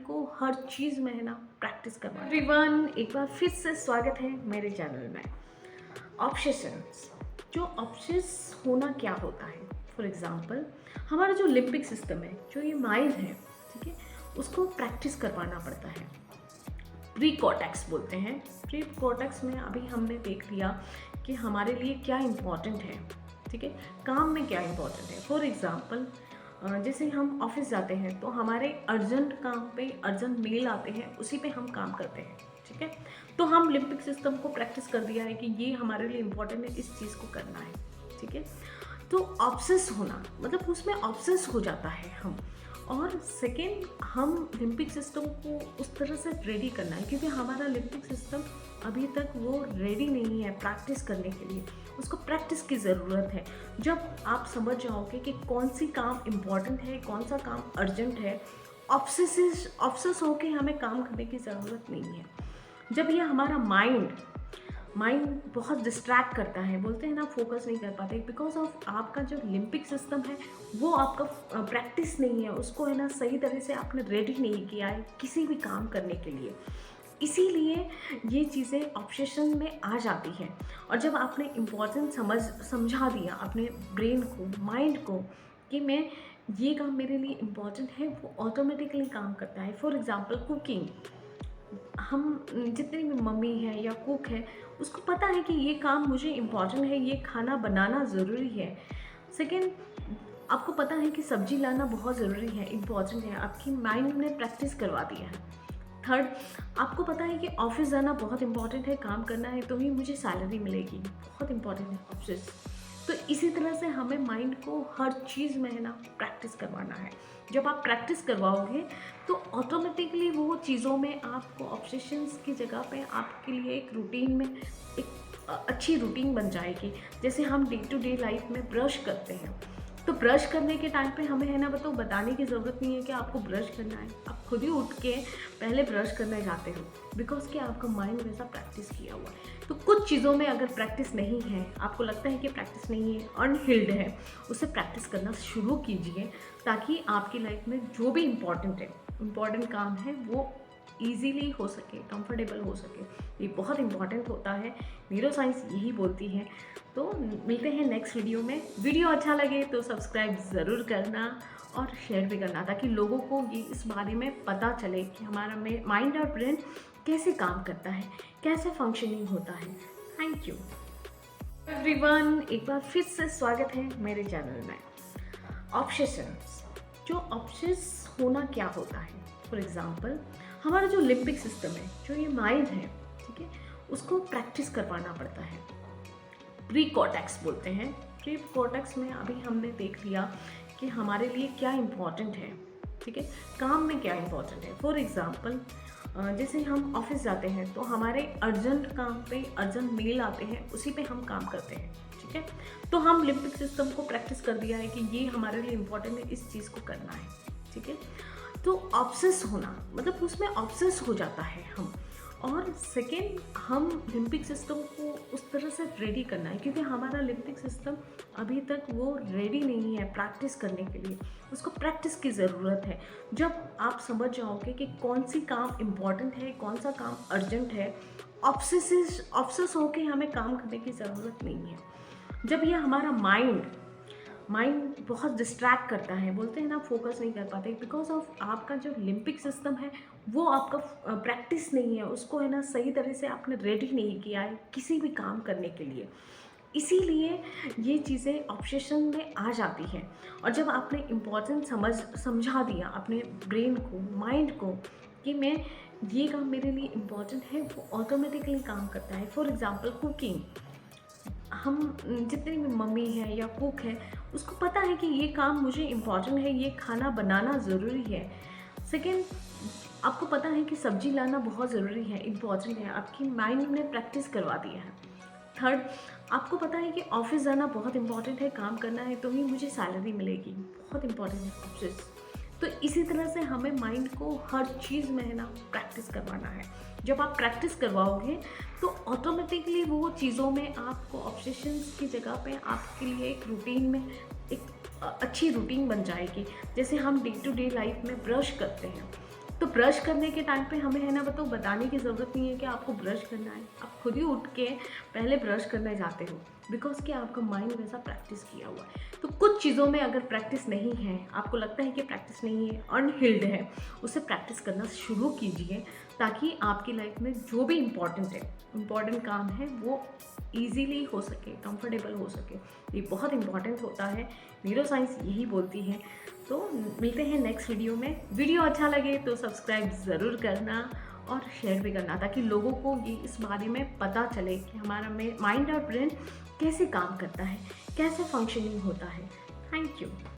को हर चीज़ में है ना प्रैक्टिस करवाना। एवरीवन, एक बार फिर से स्वागत है मेरे चैनल में। ऑब्सेशंस, जो ऑब्सेस होना क्या होता है? फॉर एग्जांपल, हमारा जो लिम्बिक सिस्टम है, जो ये माइंड है, ठीक है, उसको प्रैक्टिस करवाना पड़ता है। प्री कॉर्टेक्स बोलते हैं। प्री कॉर्टेक्स में अभी हमने देख लिया कि हमारे लिए क्या इम्पोर्टेंट है, ठीक है, काम में क्या इम्पोर्टेंट है। फॉर एग्जांपल, जैसे हम ऑफिस जाते हैं तो हमारे अर्जेंट काम पे अर्जेंट मेल आते हैं, उसी पे हम काम करते हैं, ठीक है। तो हम लिम्बिक सिस्टम को प्रैक्टिस कर दिया है कि ये हमारे लिए इम्पोर्टेंट है, इस चीज़ को करना है, ठीक है। तो ऑब्सेस होना मतलब उसमें ऑब्सेस हो जाता है हम। और सेकेंड, हम लिम्बिक सिस्टम को उस तरह से रेडी करना है, क्योंकि हमारा लिम्बिक सिस्टम अभी तक वो रेडी नहीं है प्रैक्टिस करने के लिए। उसको प्रैक्टिस की ज़रूरत है। जब आप समझ जाओगे कि कौन सी काम इम्पॉर्टेंट है, कौन सा काम अर्जेंट है, ऑब्सेस होके हमें काम करने की ज़रूरत नहीं है। जब ये हमारा माइंड बहुत डिस्ट्रैक्ट करता है, बोलते हैं ना, फोकस नहीं कर पाते, बिकॉज ऑफ आपका जो लिम्बिक सिस्टम है वो आपका प्रैक्टिस नहीं है, उसको है ना सही तरह से आपने रेडी नहीं किया है किसी भी काम करने के लिए। इसीलिए ये चीज़ें ऑब्सेशन में आ जाती हैं। और जब आपने इम्पोर्टेंट समझा दिया अपने ब्रेन को, माइंड को, कि मैं ये काम मेरे लिए इम्पॉर्टेंट है, वो ऑटोमेटिकली काम करता है। फॉर एग्ज़ाम्पल, कुकिंग, हम जितनी भी मम्मी है या कुक है, उसको पता है कि ये काम मुझे इम्पॉर्टेंट है, ये खाना बनाना ज़रूरी है। सेकेंड, आपको पता है कि सब्जी लाना बहुत ज़रूरी है, इम्पॉर्टेंट है, आपकी माइंड ने प्रैक्टिस करवा दिया है। थर्ड, आपको पता है कि ऑफिस जाना बहुत इंपॉर्टेंट है, काम करना है तो ही मुझे सैलरी मिलेगी, बहुत इंपॉर्टेंट है ऑफिस। तो इसी तरह से हमें माइंड को हर चीज़ में है ना प्रैक्टिस करवाना है। जब आप प्रैक्टिस करवाओगे तो ऑटोमेटिकली वो चीज़ों में आपको ऑब्सेशंस की जगह पे आपके लिए एक रूटीन में एक अच्छी रूटीन बन जाएगी। जैसे हम डे टू डे लाइफ में ब्रश करते हैं, तो ब्रश करने के टाइम पे हमें है ना बताने की ज़रूरत नहीं है कि आपको ब्रश करना है, आप खुद ही उठ के पहले ब्रश करने जाते हो, बिकॉज कि आपका माइंड वैसा प्रैक्टिस किया हुआ है। तो कुछ चीज़ों में अगर प्रैक्टिस नहीं है, आपको लगता है कि प्रैक्टिस नहीं है, अनहील्ड है, उसे प्रैक्टिस करना शुरू कीजिए, ताकि आपकी लाइफ में जो भी इम्पॉर्टेंट काम है वो ईजीली हो सके, कंफर्टेबल हो सके। ये बहुत इंपॉर्टेंट होता है, न्यूरो साइंस यही बोलती है। तो मिलते हैं नेक्स्ट वीडियो में। वीडियो अच्छा लगे तो सब्सक्राइब ज़रूर करना और शेयर भी करना, ताकि लोगों को ये इस बारे में पता चले कि हमारा माइंड और ब्रेन कैसे काम करता है, कैसे फंक्शनिंग होता है। थैंक यू एवरीवन, एक बार फिर से स्वागत है मेरे चैनल में। ऑब्सेशंस, जो ऑब्सेस होना क्या होता है? फॉर एग्जांपल, हमारा जो लिम्बिक सिस्टम है, जो ये माइंड है, ठीक है, उसको प्रैक्टिस करवाना पड़ता है। प्री कॉर्टेक्स बोलते हैं। प्री कॉर्टेक्स में अभी हमने देख लिया कि हमारे लिए क्या इम्पोर्टेंट है, ठीक है, काम में क्या इम्पोर्टेंट है। फॉर एग्जांपल, जैसे हम ऑफिस जाते हैं तो हमारे अर्जेंट काम पे अर्जेंट मेल आते हैं, उसी पे हम काम करते हैं, ठीक है। तो हम लिम्बिक सिस्टम को प्रैक्टिस कर दिया है कि ये हमारे लिए इम्पोर्टेंट है, इस चीज़ को करना है, ठीक है। तो ऑब्सेस होना मतलब उसमें ऑब्सेस हो जाता है हम। और सेकेंड, हम लिम्बिक सिस्टम को उस तरह से रेडी करना है, क्योंकि हमारा लिम्बिक सिस्टम अभी तक वो रेडी नहीं है प्रैक्टिस करने के लिए। उसको प्रैक्टिस की ज़रूरत है। जब आप समझ जाओगे कि कौन सी काम इम्पॉर्टेंट है, कौन सा काम अर्जेंट है, ऑब्सेस होके हमें काम करने की ज़रूरत नहीं है। जब ये हमारा माइंड बहुत डिस्ट्रैक्ट करता है, बोलते हैं ना, फोकस नहीं कर पाते, बिकॉज ऑफ आपका जो लिम्बिक सिस्टम है वो आपका प्रैक्टिस नहीं है, उसको है ना सही तरह से आपने रेडी नहीं किया है किसी भी काम करने के लिए। इसीलिए ये चीज़ें ऑब्सेशन में आ जाती हैं। और जब आपने इम्पोर्टेंट समझा दिया अपने ब्रेन को, माइंड को, कि मैं ये काम मेरे लिए इम्पॉर्टेंट है, वो ऑटोमेटिकली काम करता है। फॉर एग्ज़ाम्पल, कुकिंग, हम जितनी भी मम्मी है या कुक है, उसको पता है कि ये काम मुझे इम्पॉर्टेंट है, ये खाना बनाना ज़रूरी है। सेकेंड, आपको पता है कि सब्जी लाना बहुत ज़रूरी है, इम्पॉर्टेंट है, आपकी माइंड ने प्रैक्टिस करवा दिया है। थर्ड, आपको पता है कि ऑफिस जाना बहुत इंपॉर्टेंट है, काम करना है तो ही मुझे सैलरी मिलेगी, बहुत इंपॉर्टेंट है ऑफिस। तो इसी तरह से हमें माइंड को हर चीज़ में है ना प्रैक्टिस करवाना है। जब आप प्रैक्टिस करवाओगे तो ऑटोमेटिकली वो चीज़ों में आपको ऑब्सेशंस की जगह पे आपके लिए एक रूटीन में एक अच्छी रूटीन बन जाएगी। जैसे हम डे टू डे लाइफ में ब्रश करते हैं, तो ब्रश करने के टाइम पे हमें है ना बताने की ज़रूरत नहीं है कि आपको ब्रश करना है, आप खुद ही उठ के पहले ब्रश करने जाते हो, बिकॉज कि आपका माइंड वैसा प्रैक्टिस किया हुआ है। तो कुछ चीज़ों में अगर प्रैक्टिस नहीं है, आपको लगता है कि प्रैक्टिस नहीं है, अनहील्ड है, उसे प्रैक्टिस करना शुरू कीजिए, ताकि आपकी लाइफ में जो भी इम्पॉर्टेंट काम है वो ईजीली हो सके, कंफर्टेबल हो सके। ये बहुत इंपॉर्टेंट होता है, न्यूरो साइंस यही बोलती है। तो मिलते हैं नेक्स्ट वीडियो में। वीडियो अच्छा लगे तो सब्सक्राइब ज़रूर करना और शेयर भी करना, ताकि लोगों को ये इस बारे में पता चले कि हमारा माइंड और ब्रेन कैसे काम करता है, कैसे फंक्शनिंग होता है। Thank you.